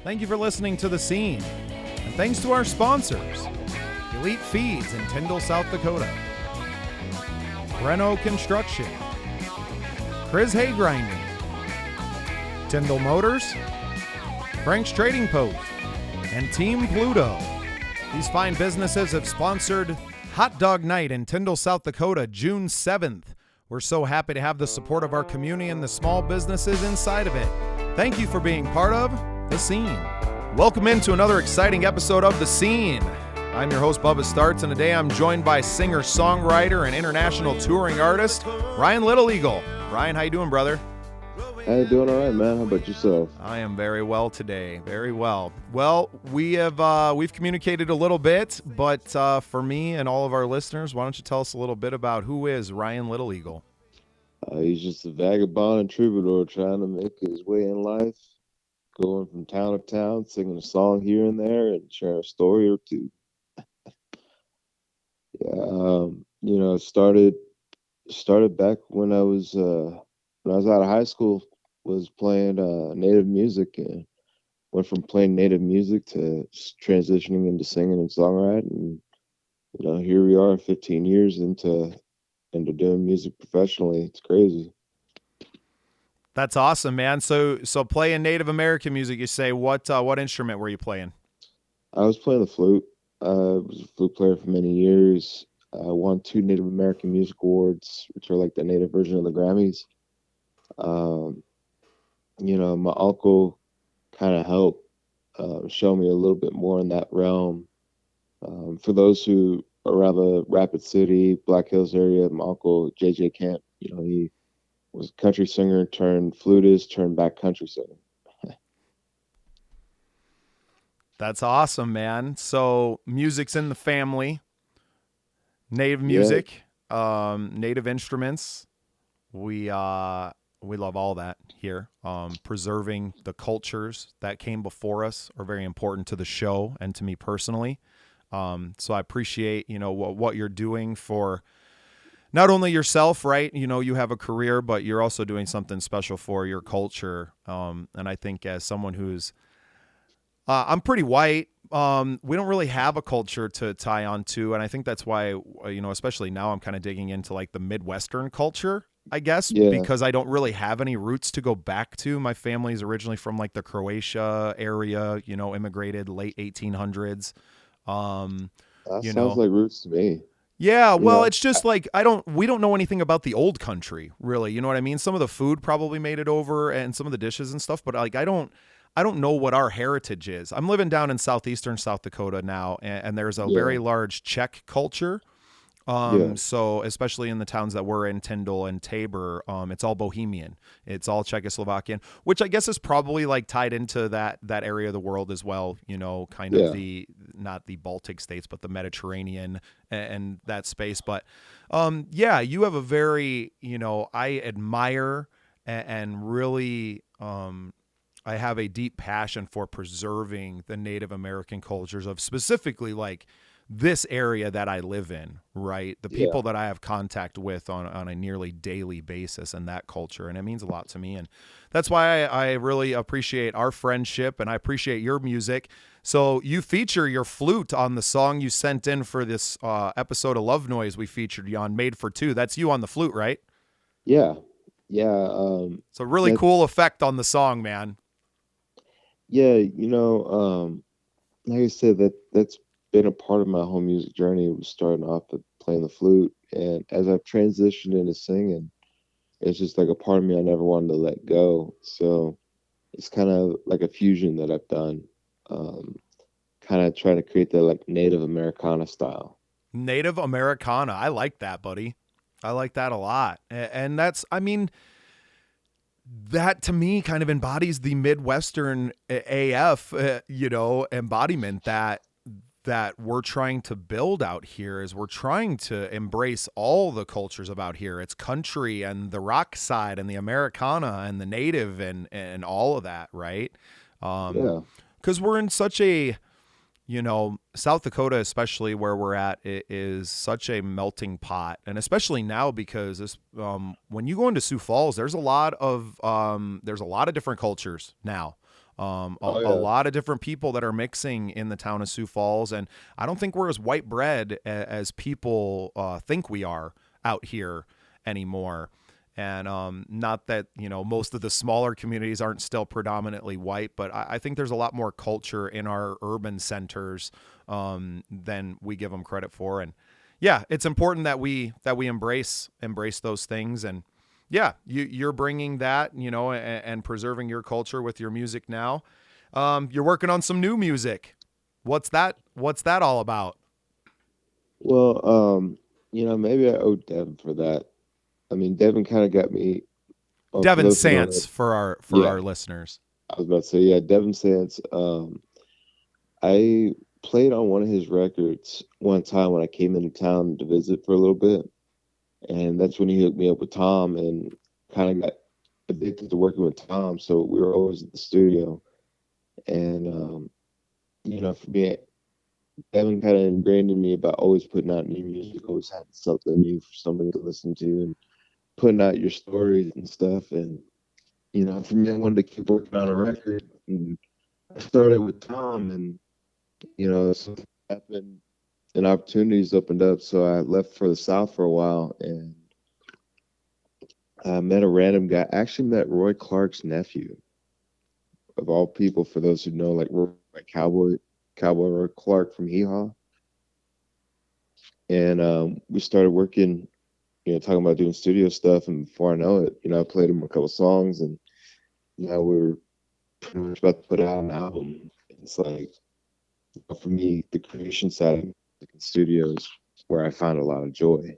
Thank you for listening to The Scene. And thanks to our sponsors, Elite Feeds in Tyndall, South Dakota, Reno Construction, Chris Hay Grinding, Tyndall Motors, Frank's Trading Post, and Team Pluto. These fine businesses have sponsored Hot Dog Night in Tyndall, South Dakota, June 7th. We're so happy to have the support of our community and the small businesses inside of it. Thank you for being part of The Scene. Welcome into another exciting episode of The Scene. I'm your host, Bubba Starts, and today I'm joined by singer, songwriter, and international touring artist, Ryan Little Eagle. Ryan, how you doing, brother? Hey, doing all right, man. How about yourself? I am very well today. Very well. Well, we've communicated a little bit, but for me and all of our listeners, why don't you tell us a little bit about who is Ryan Little Eagle? He's just a vagabond and troubadour trying to make his way in life, going from town to town, singing a song here and there, and sharing a story or two. It started back when I was out of high school. Was playing native music, and went from playing native music to transitioning into singing and songwriting. And here we are, 15 years into doing music professionally. It's crazy. That's awesome, man. So playing Native American music, you say, what instrument were you playing? I was playing the flute. I was a flute player for many years. I won 2 Native American Music Awards, which are like the native version of the Grammys. My uncle kind of helped show me a little bit more in that realm. For those who are around the Rapid City, Black Hills area, my uncle, J.J. Camp, he was a country singer turned flutist, turned back country singer. That's awesome, man. So music's in the family, native music, native instruments. We love all that here. Preserving the cultures that came before us are very important to the show and to me personally. So I appreciate, what you're doing for not only yourself, right? You have a career, but you're also doing something special for your culture. And I think as someone who's, I'm pretty white. We don't really have a culture to tie on to. And I think that's why, especially now I'm kind of digging into like the Midwestern culture, I guess, because I don't really have any roots to go back to. My family's originally from like the Croatia area, immigrated late 1800s. Sounds like roots to me. Yeah, well, it's just like we don't know anything about the old country, really. You know what I mean? Some of the food probably made it over and some of the dishes and stuff, but like I don't know what our heritage is. I'm living down in southeastern South Dakota now, and there's a very large Czech culture. So especially in the towns that we're in, Tyndall and Tabor, it's all Bohemian. It's all Czechoslovakian, which I guess is probably like tied into that area of the world as well, kind of not the Baltic states, but the Mediterranean and that space. But, you have a very, I admire and really, I have a deep passion for preserving the Native American cultures of specifically like this area that I live in, right? The people that I have contact with on a nearly daily basis and that culture. And it means a lot to me. And that's why I really appreciate our friendship and I appreciate your music. So you feature your flute on the song you sent in for this episode of Love Noise we featured you on, Made for Two. That's you on the flute, right? Yeah. It's a really cool effect on the song, man. Yeah, like I said, that's been a part of my whole music journey. It was starting off with playing the flute, and as I've transitioned into singing, it's just like a part of me I never wanted to let go. So it's kind of like a fusion that I've done, kind of trying to create that like Native Americana style. Native Americana. I like that, buddy. I like that a lot. And that's, I mean, that to me kind of embodies the Midwestern AF, embodiment that we're trying to build out here. Is we're trying to embrace all the cultures about here. It's country and the rock side and the Americana and the native and all of that, right? Because we're in such a, South Dakota, especially where we're at, it is such a melting pot. And especially now because this, when you go into Sioux Falls, there's a lot of different cultures now. Oh A yeah. lot of different people that are mixing in the town of Sioux Falls, and I don't think we're as white bread as people think we are out here anymore. And not that most of the smaller communities aren't still predominantly white, but I think there's a lot more culture in our urban centers than we give them credit for. And yeah, it's important that we embrace those things. And yeah, you're bringing that, and preserving your culture with your music now. You're working on some new music. What's that all about? Well, maybe I owe Devin for that. I mean, Devin kind of got me. For Devin those who don't know, Sance for our yeah, listeners. I was about to say, yeah, Devin Sands. I played on one of his records one time when I came into town to visit for a little bit, and that's when he hooked me up with Tom, and kind of got addicted to working with Tom. So we were always at the studio, and for me, Devin kind of ingrained in me about always putting out new music, always having something new for somebody to listen to, and putting out your stories and stuff. And for me, I wanted to keep working on a record, and I started with Tom, and something happened and opportunities opened up. So I left for the South for a while, and I met a random guy. I actually met Roy Clark's nephew, of all people. For those who know, like Cowboy Roy Clark from Hee Haw, and we started working. Talking about doing studio stuff, and before I know it, I played him a couple songs, and now we're pretty much about to put out an album. It's like, for me, the creation side of music in studios where I find a lot of joy.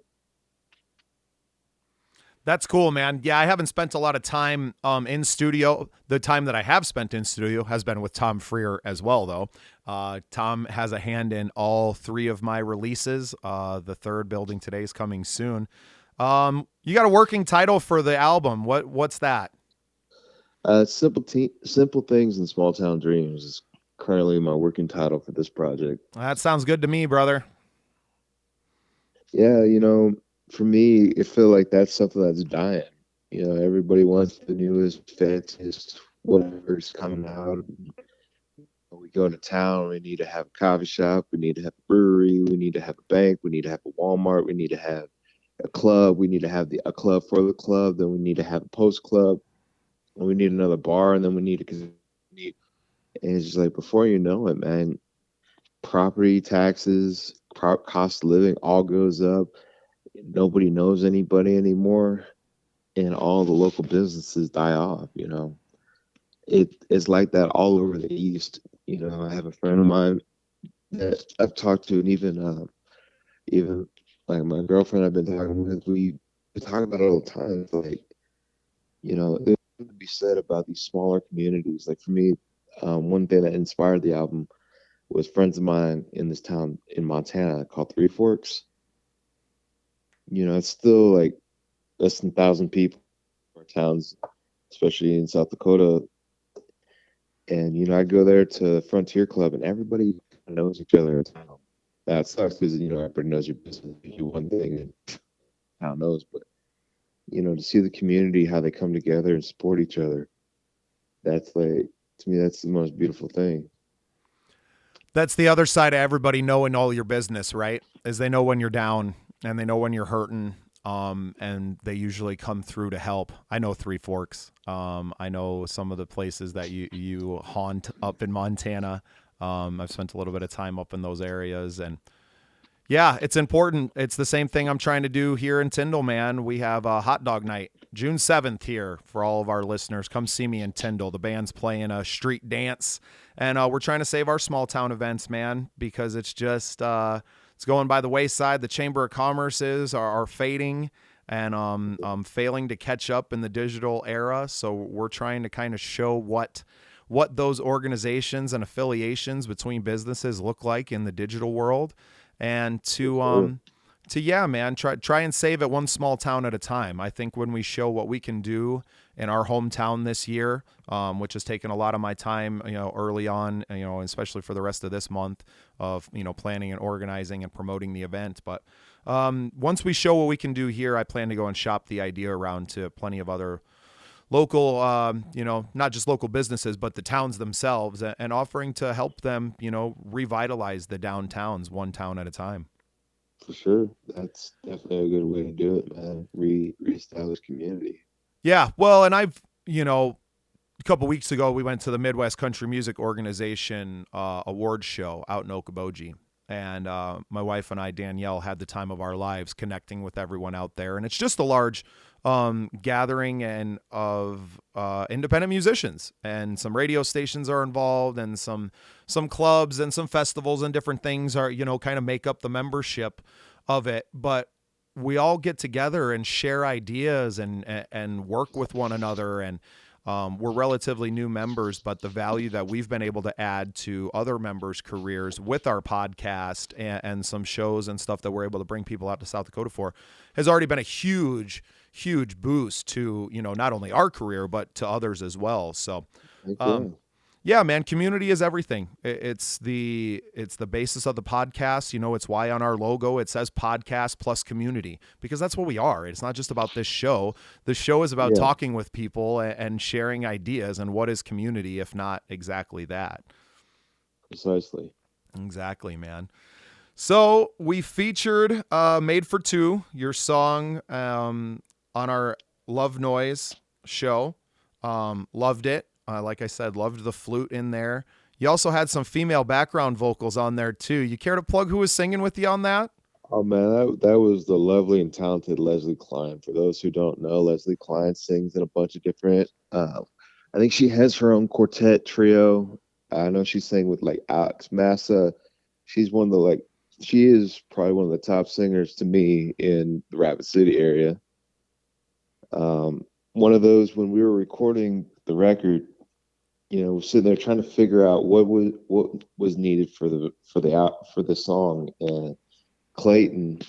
That's cool, man. Yeah, I haven't spent a lot of time in studio. The time that I have spent in studio has been with Tom Freer as well, though. Tom has a hand in all three of my releases. The third, Building Today, is coming soon. You got a working title for the album. What's that? Simple things and small town dreams is currently my working title for this project. That sounds good to me, brother. Yeah, for me, it feel like that's something that's dying. Everybody wants the newest, fanciest, whatever's coming out. We go to town, we need to have a coffee shop, we need to have a brewery, we need to have a bank, we need to have a Walmart, we need to have a club, we need to have a club for the club, then we need to have a post club, and we need another bar, and then we need to need. And it's just like before you know it, man, property taxes, cost of living all goes up. Nobody knows anybody anymore, and all the local businesses die off. It's like that all over the East. I have a friend of mine that I've talked to, and even like my girlfriend I've been talking with, we talk about it all the time. It's like, there's something to be said about these smaller communities. Like for me, one thing that inspired the album was friends of mine in this town in Montana called Three Forks. It's still like less than 1,000 people or towns, especially in South Dakota. And I go there to Frontier Club, and everybody knows each other in town. That sucks because everybody knows your business. You do one thing, and town knows. But to see the community how they come together and support each other, that's like, to me, that's the most beautiful thing. That's the other side of everybody knowing all your business, right? Is they know when you're down and they know when you're hurting. And they usually come through to help. I know Three Forks. I know some of the places that you haunt up in Montana. I've spent a little bit of time up in those areas, and yeah, it's important. It's the same thing I'm trying to do here in Tyndall, man. We have a hot dog night, June 7th here for all of our listeners. Come see me in Tyndall. The band's playing a street dance, and we're trying to save our small town events, man, because it's just it's going by the wayside. The Chamber of Commerces are fading and failing to catch up in the digital era. So we're trying to kind of show what those organizations and affiliations between businesses look like in the digital world, and to yeah, man, try and save it one small town at a time. I think when we show what we can do in our hometown this year, which has taken a lot of my time, early on, especially for the rest of this month of planning and organizing and promoting the event. But once we show what we can do here, I plan to go and shop the idea around to plenty of other local, not just local businesses, but the towns themselves, and offering to help them, revitalize the downtowns one town at a time. For sure. That's definitely a good way to do it, man. Reestablish community. Yeah, well, and a couple weeks ago, we went to the Midwest Country Music Organization awards show out in Okoboji. And my wife and I, Danielle, had the time of our lives connecting with everyone out there. And it's just a large gathering and of independent musicians, and some radio stations are involved, and some clubs and some festivals and different things are kind of make up the membership of it. But we all get together and share ideas and work with one another, and we're relatively new members, but the value that we've been able to add to other members' careers with our podcast and some shows and stuff that we're able to bring people out to South Dakota for has already been a huge boost to, not only our career, but to others as well. So, Heck yeah. um, yeah, man, community is everything. It's the basis of the podcast. It's why on our logo it says podcast plus community, because that's what we are. It's not just about this show. The show is about Yeah, talking with people and sharing ideas. And what is community if not exactly that? precisely. Exactly, man. So we featured "Made for Two," your song, on our Love Noise show. Loved it. Like I said, loved the flute in there. You also had some female background vocals on there too. You care to plug who was singing with you on that? Oh man, that was the lovely and talented Leslie Klein. For those who don't know, Leslie Klein sings in a bunch of different. I think she has her own quartet trio. I know she sang with like Alex Massa. She's one of the like she is probably one of the top singers to me in the Rapid City area. One of those when we were recording the record, sitting there trying to figure out what was needed for the song, and Clayton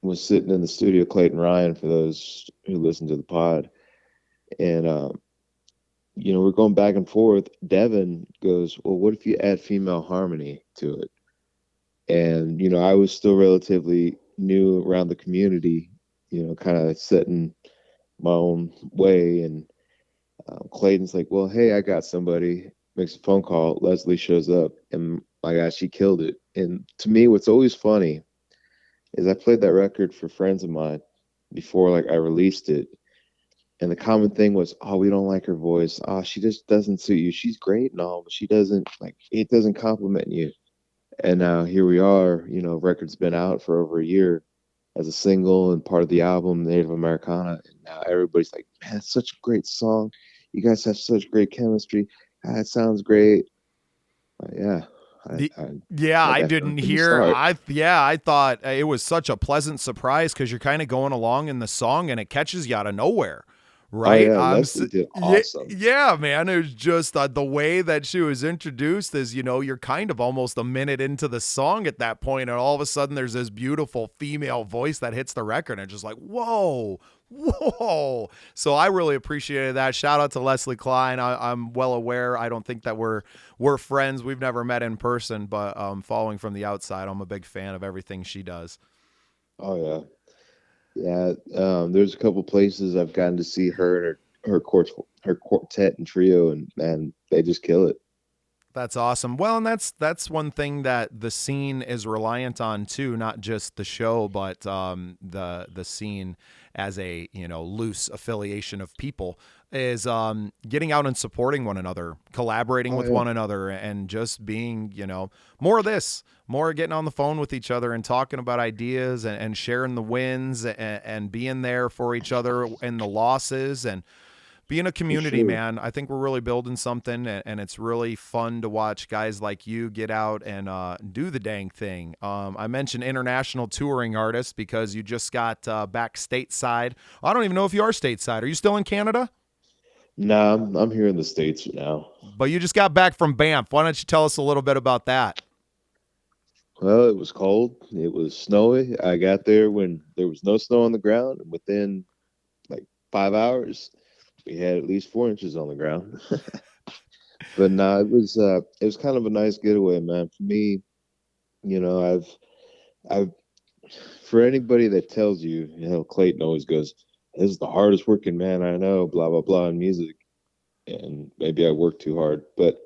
was sitting in the studio, Clayton Ryan, for those who listen to the pod. And, we're going back and forth. Devin goes, well, what if you add female harmony to it? And, I was still relatively new around the community, kind of setting my own way. And Clayton's like, well, hey, I got somebody. Makes a phone call. Leslie shows up, and my gosh, she killed it. And to me, what's always funny is I played that record for friends of mine before like I released it. And the common thing was, oh, we don't like her voice. Oh, she just doesn't suit you. She's great and all, but she doesn't like it doesn't compliment you. And now here we are, record's been out for over a year as a single and part of the album, Native Americana. And now everybody's like, man, it's such a great song. You guys have such great chemistry. Ah, it sounds great. Yeah, I, The, I, yeah, I I got nothing didn't to hear. start. I thought it was such a pleasant surprise because you're kind of going along in the song and it catches you out of nowhere, Oh right? yeah, Leslie did Yeah, awesome. yeah, man. It was just the way that she was introduced is, you're kind of almost a minute into the song at that point, and all of a sudden there's this beautiful female voice that hits the record, and it's just like, whoa, whoa. So I really appreciated that. Shout out to Leslie Klein. I'm well aware. I don't think that we're friends. We've never met in person, but following from the outside, I'm a big fan of everything she does. Oh yeah. Yeah, there's a couple places I've gotten to see her and her quartet and trio, and man, they just kill it. That's awesome. Well, and that's one thing that the scene is reliant on too, not just the show, but the scene as a loose affiliation of people is getting out and supporting one another, collaborating Oh with yeah, one another, and just being more of this, more getting on the phone with each other and talking about ideas and sharing the wins and being there for each other in the losses and being a for community, sure. man. I think we're really building something, and it's really fun to watch guys like you get out and do the dang thing. I mentioned international touring artists because you just got back stateside. I don't even know if you are stateside. Are you still in Canada? Nah, I'm here in the States now. But you just got back from Banff. Why don't you tell us a little bit about that? Well, it was cold. It was snowy. I got there when there was no snow on the ground, and within like 5 hours, we had at least 4 inches on the ground. But nah, it was kind of a nice getaway, man. For me, I've for anybody that tells you, Clayton always goes, this is the hardest working man I know, blah blah blah in music. And maybe I work too hard, but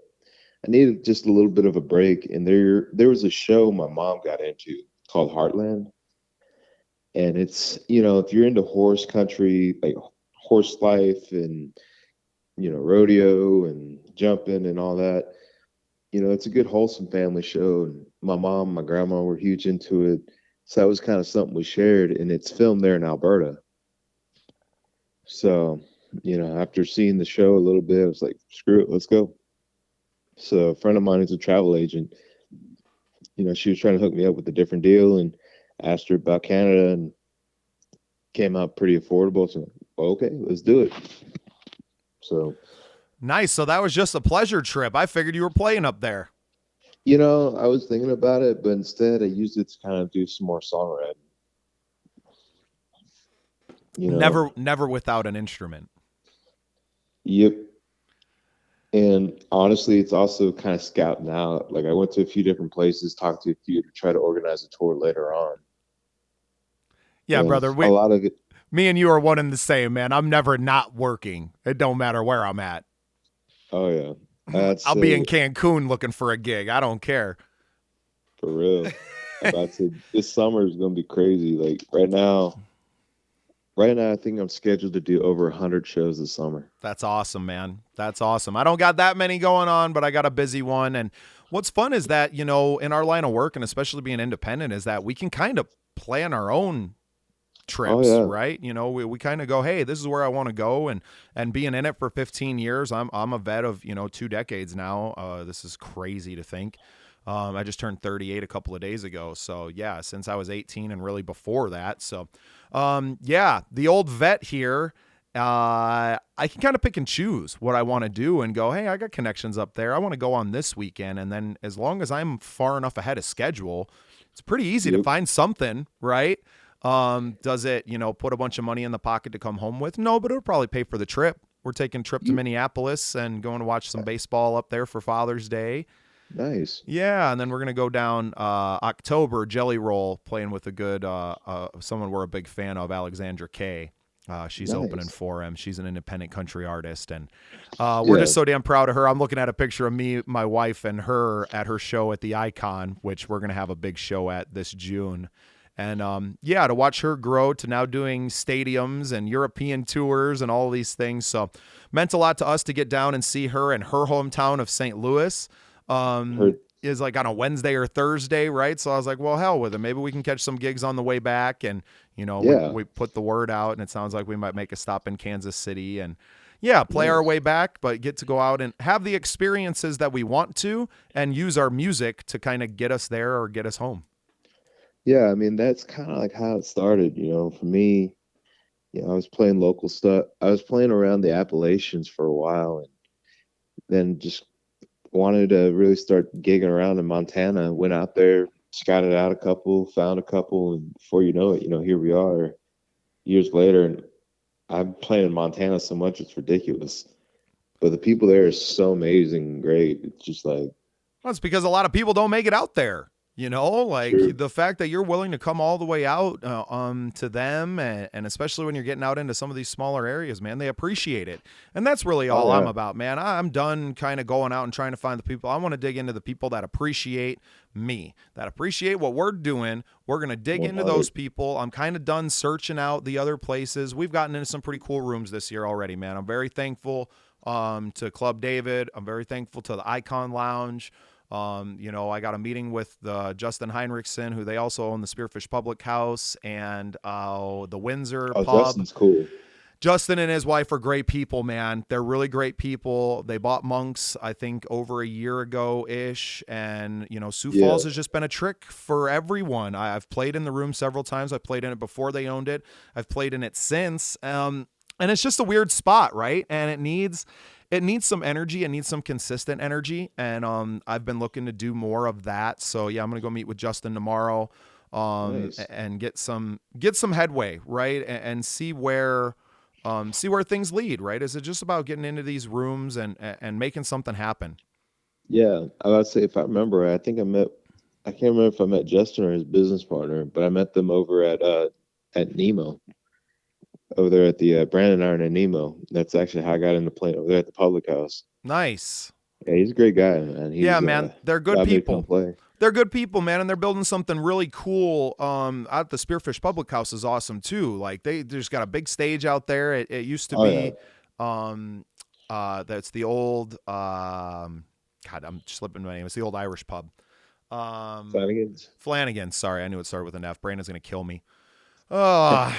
I needed just a little bit of a break. And there was a show my mom got into called Heartland. And it's, if you're into horse country, like horse life and, rodeo and jumping and all that, it's a good wholesome family show. And my mom, my grandma were huge into it. So that was kind of something we shared, and it's filmed there in Alberta. So, after seeing the show a little bit, I was like, screw it, let's go. So a friend of mine who's a travel agent, she was trying to hook me up with a different deal, and asked her about Canada, and came out pretty affordable. So, well, okay, let's do it. So, Nice. So that was just a pleasure trip. I figured you were playing up there. I was thinking about it, but instead I used it to kind of do some more songwriting, you know. Never without an instrument. Yep. And honestly, it's also kind of scouting out. Like I went to a few different places, talked to a few to try to organize a tour later on. Yeah, And brother. a lot of it, Me and you are one and the same, man. I'm never not working. It don't matter where I'm at. oh yeah, I'd I'll be in say Cancun looking for a gig. I don't care. for real. I'd say this summer is gonna be crazy. Like right now, I think I'm scheduled to do over 100 shows this summer. That's awesome, man. That's awesome. I don't got that many going on, but I got a busy one. And what's fun is that, in our line of work and especially being independent, is that we can kind of plan our own Oh trips, yeah, right? We kind of go, hey, this is where I want to go, and being in it for 15 years, I'm a vet of 2 decades now. This is crazy to think. I just turned 38 a couple of days ago, so yeah, since I was 18 and really before that. So, yeah, the old vet here. I can kind of pick and choose what I want to do and go, hey, I got connections up there. I want to go on this weekend, and then as long as I'm far enough ahead of schedule, it's pretty easy to yep, find something, right? Does it, put a bunch of money in the pocket to come home with? No, but it'll probably pay for the trip. We're taking a trip to yep. Minneapolis and going to watch some baseball up there for Father's Day. Nice, Yeah, and then we're gonna go down October Jelly Roll, playing with a good someone we're a big fan of, Alexandra Kay. She's opening nice. for him. She's an independent country artist, and we're Yeah, just so damn proud of her. I'm looking at a picture of me, my wife, and her at her show at the Icon, which we're gonna have a big show at this June. And yeah, to watch her grow to now doing stadiums and European tours and all these things. So meant a lot to us to get down and see her in her hometown of St. Louis. heard. Is like on a Wednesday or Thursday, right? So I was like, well, hell with it. Maybe we can catch some gigs on the way back. And, Yeah, we put the word out, and it sounds like we might make a stop in Kansas City and, yeah, play our nice. way back, but get to go out and have the experiences that we want to and use our music to kind of get us there or get us home. Yeah, I mean that's kind of like how it started. For me, I was playing local stuff. I was playing around the Appalachians for a while, and then just wanted to really start gigging around in Montana. Went out there, scouted out a couple, found a couple, and before you know it, here we are years later. And I'm playing in Montana so much it's ridiculous. But the people there are so amazing and great. It's just like Well, it's because a lot of people don't make it out there. Like true. the fact that you're willing to come all the way out to them, and especially when you're getting out into some of these smaller areas, man, they appreciate it. And that's really Oh all I'm yeah, about, man. I'm done kind of going out and trying to find the people. I want to dig into the people that appreciate me, that appreciate what we're doing. We're going to dig into 100. those people. I'm kind of done searching out the other places. We've gotten into some pretty cool rooms this year already, man. I'm very thankful to Club David. I'm very thankful to the Icon Lounge. I got a meeting with Justin Heinrichsen, who they also own the Spearfish Public House and the Windsor Oh, Pub. Justin's cool. Justin and his wife are great people, man. They're really great people. They bought Monks, I think, over a year ago ish. And, Sioux Yeah, Falls has just been a trick for everyone. I've played in the room several times. I've played in it before they owned it, I've played in it since. And it's just a weird spot, right? And it needs some energy. It needs some consistent energy, and I've been looking to do more of that. So yeah, I'm gonna go meet with Justin tomorrow, nice. and get some headway, right, and see where things lead, right? Is it just about getting into these rooms and making something happen? Yeah, I would say if I remember, right, I think I can't remember if I met Justin or his business partner, but I met them over at Nemo. over there at the Brandon Iron and Nemo. That's actually how I got into playing over there at the public house. Nice. Yeah, he's a great guy, man. Yeah, He's man, they're good got me to come people. play. They're good people, man, and they're building something really cool. Out the Spearfish Public House is awesome too. Like they just got a big stage out there. It used to Oh yeah, be, um, that's the old, God, I'm slipping my name. It's the old Irish pub. Um, Flanagan's. Flanagan. Sorry, I knew it started with an F. Brandon's gonna kill me. Uh,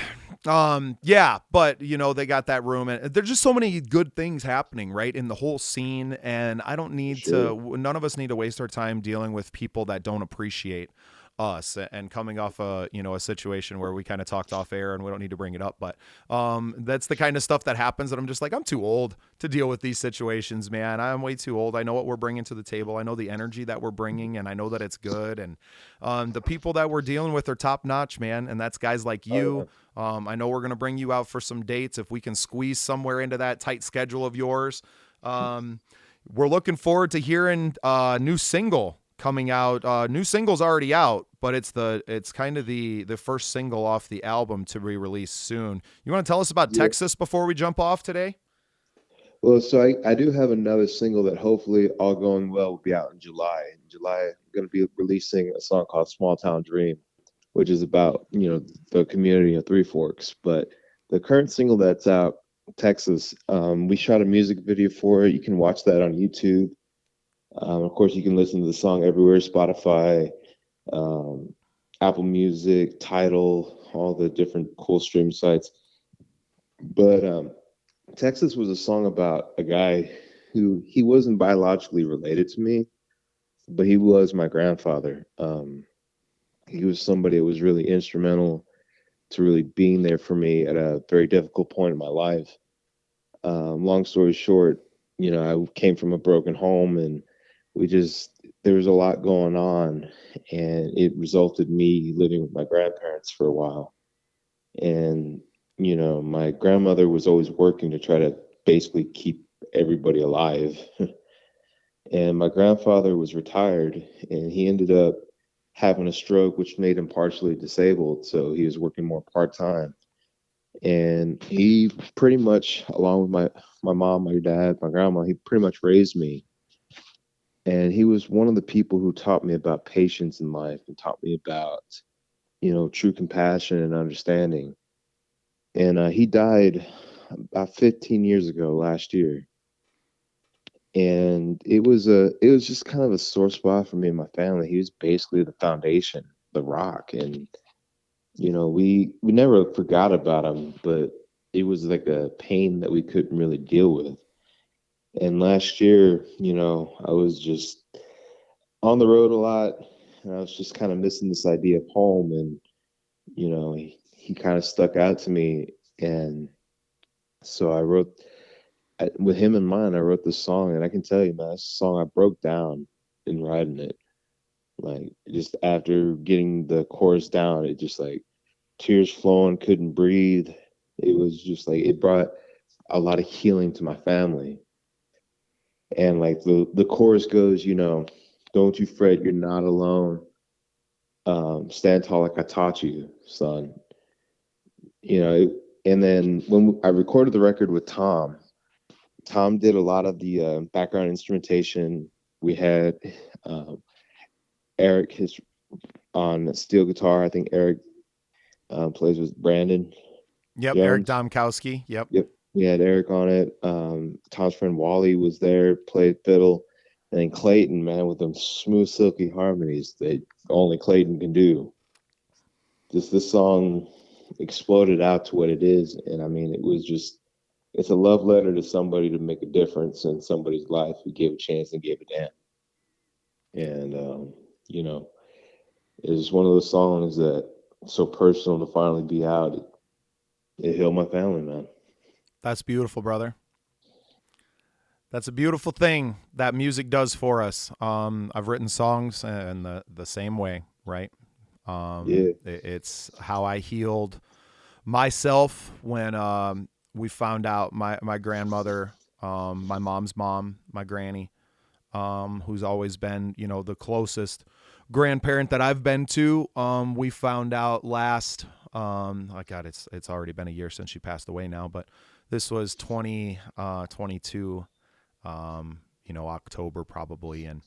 yeah, but they got that room, and there's just so many good things happening, right, in the whole scene. And I don't For need sure. to, none of us need to waste our time dealing with people that don't appreciate us, and coming off a situation where we kind of talked off air and we don't need to bring it up, but that's the kind of stuff that happens, and I'm just like, I'm too old to deal with these situations, man. I'm way too old. I know what we're bringing to the table. I know the energy that we're bringing, and I know that it's good. And the people that we're dealing with are top notch, man. And that's guys like Oh you. yeah. I know we're going to bring you out for some dates if we can squeeze somewhere into that tight schedule of yours. Um, we're looking forward to hearing new single coming out. New single's already out, but it's kind of the first single off the album to be released soon. You want to tell us about Yeah. Texas before we jump off today? Well, so I do have another single that hopefully, all going well, will be out in July. In July, I'm going to be releasing a song called Small Town Dream, which is about, the community of Three Forks. But the current single that's out, Texas, we shot a music video for it. You can watch that on YouTube. Of course, you can listen to the song everywhere, Spotify, um, Apple Music, Tidal, all the different cool stream sites. But Texas was a song about a guy who he wasn't biologically related to me, but he was my grandfather. He was somebody that was really instrumental to really being there for me at a very difficult point in my life. Long story short, I came from a broken home, and there was a lot going on, and it resulted me living with my grandparents for a while. And, my grandmother was always working to try to basically keep everybody alive. And my grandfather was retired, and he ended up having a stroke, which made him partially disabled. So he was working more part time. And he pretty much, along with my mom, my dad, my grandma, he pretty much raised me. And he was one of the people who taught me about patience in life and taught me about, true compassion and understanding. And he died about 15 years ago last year. And it was just kind of a sore spot for me and my family. He was basically the foundation, the rock. And we never forgot about him, but it was like a pain that we couldn't really deal with. And last year, I was just on the road a lot, and I was just kind of missing this idea of home. And he kind of stuck out to me. And so with him in mind, I wrote this song. And I can tell you, man, this song, I broke down in writing it. Like, just after getting the chorus down, it just like tears flowing, couldn't breathe. It was just like it brought a lot of healing to my family. And like the chorus goes, don't you fret, you're not alone. Stand tall like I taught you, son. You know, it, and then when I recorded the record with Tom, Tom did a lot of the background instrumentation. We had um, Eric his on steel guitar. I think Eric plays with Brandon Yep, Eric Jones. Domkowski. Yep. Yep, we had Eric on it. Tom's friend Wally was there, played fiddle, and then Clayton, man, with them smooth, silky harmonies that only Clayton can do. Just this song exploded out to what it is, and I mean, it's a love letter to somebody to make a difference in somebody's life who gave a chance and gave a damn. And you know, it's one of those songs that so personal to finally be out. It healed my family, man. That's beautiful, brother. That's a beautiful thing that music does for us. I've written songs in the same way, right? Yeah, It's how I healed myself when we found out my grandmother, my mom's mom, my granny, who's always been, the closest grandparent that I've been to. We found out last Oh God, it's already been a year since she passed away now, but this was 2022, October probably, and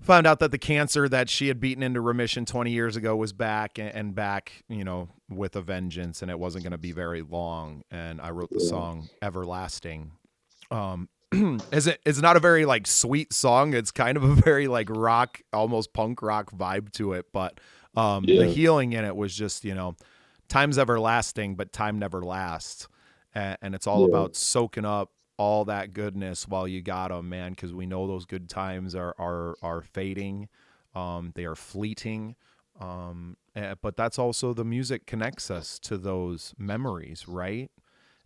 found out that the cancer that she had beaten into remission 20 years ago was back and back, with a vengeance, and it wasn't going to be very long. And I wrote the Yeah, song Everlasting. Um, it's not a very like sweet song. It's kind of a very like rock, almost punk rock vibe to it. But the yeah, healing in it was just, time's everlasting, but time never lasts. And it's all yeah, about soaking up all that goodness while you got them, man, because we know those good times are fading. They are fleeting. But that's also the music connects us to those memories, right?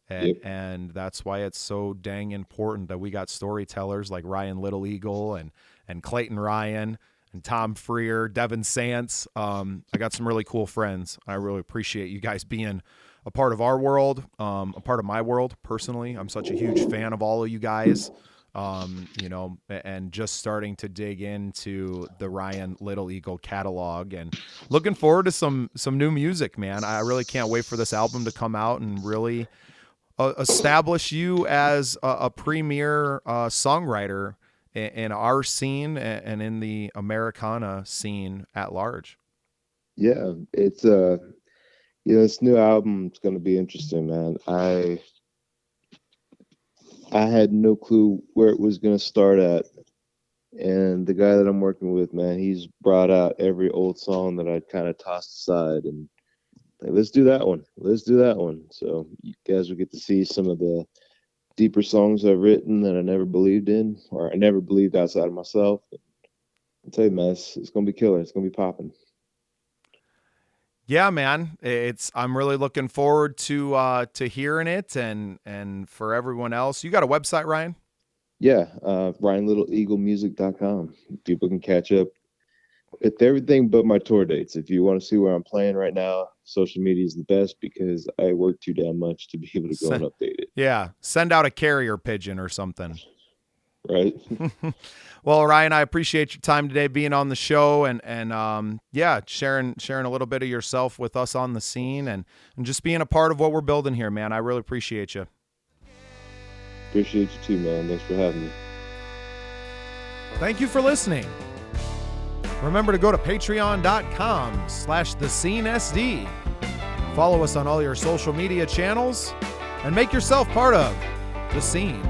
yep, And that's why it's so dang important that we got storytellers like Ryan Little Eagle and Clayton Ryan and Tom Freer, Devin Sance. I got some really cool friends. I really appreciate you guys being a part of our world, a part of my world personally. I'm such a huge fan of all of you guys. And just starting to dig into the Ryan Little Eagle catalog and looking forward to some new music, man. I really can't wait for this album to come out and really establish you as a premier songwriter in our scene and in the Americana scene at large. yeah. It's this new album is gonna be interesting, man. I had no clue where it was gonna start at, and the guy that I'm working with, man, he's brought out every old song that I'd kind of tossed aside, and like, let's do that one. Let's do that one. So you guys will get to see some of the deeper songs I've written that I never believed in, or I never believed outside of myself. I'll tell you, man, it's gonna be killer. It's gonna be popping. Yeah, man. I'm really looking forward to hearing it and for everyone else. You got a website, Ryan? Yeah, RyanLittleEagleMusic.com. People can catch up with everything but my tour dates. If you want to see where I'm playing right now, social media is the best because I work too damn much to be able to go and update it. Yeah, send out a carrier pigeon or something. Right? Well, Ryan, I appreciate your time today being on the show and yeah, sharing a little bit of yourself with us on the scene and just being a part of what we're building here, man. I really appreciate you. Appreciate you too, man. Thanks for having me. Thank you for listening. Remember to go to patreon.com/thescenesd. Follow us on all your social media channels and make yourself part of The Scene.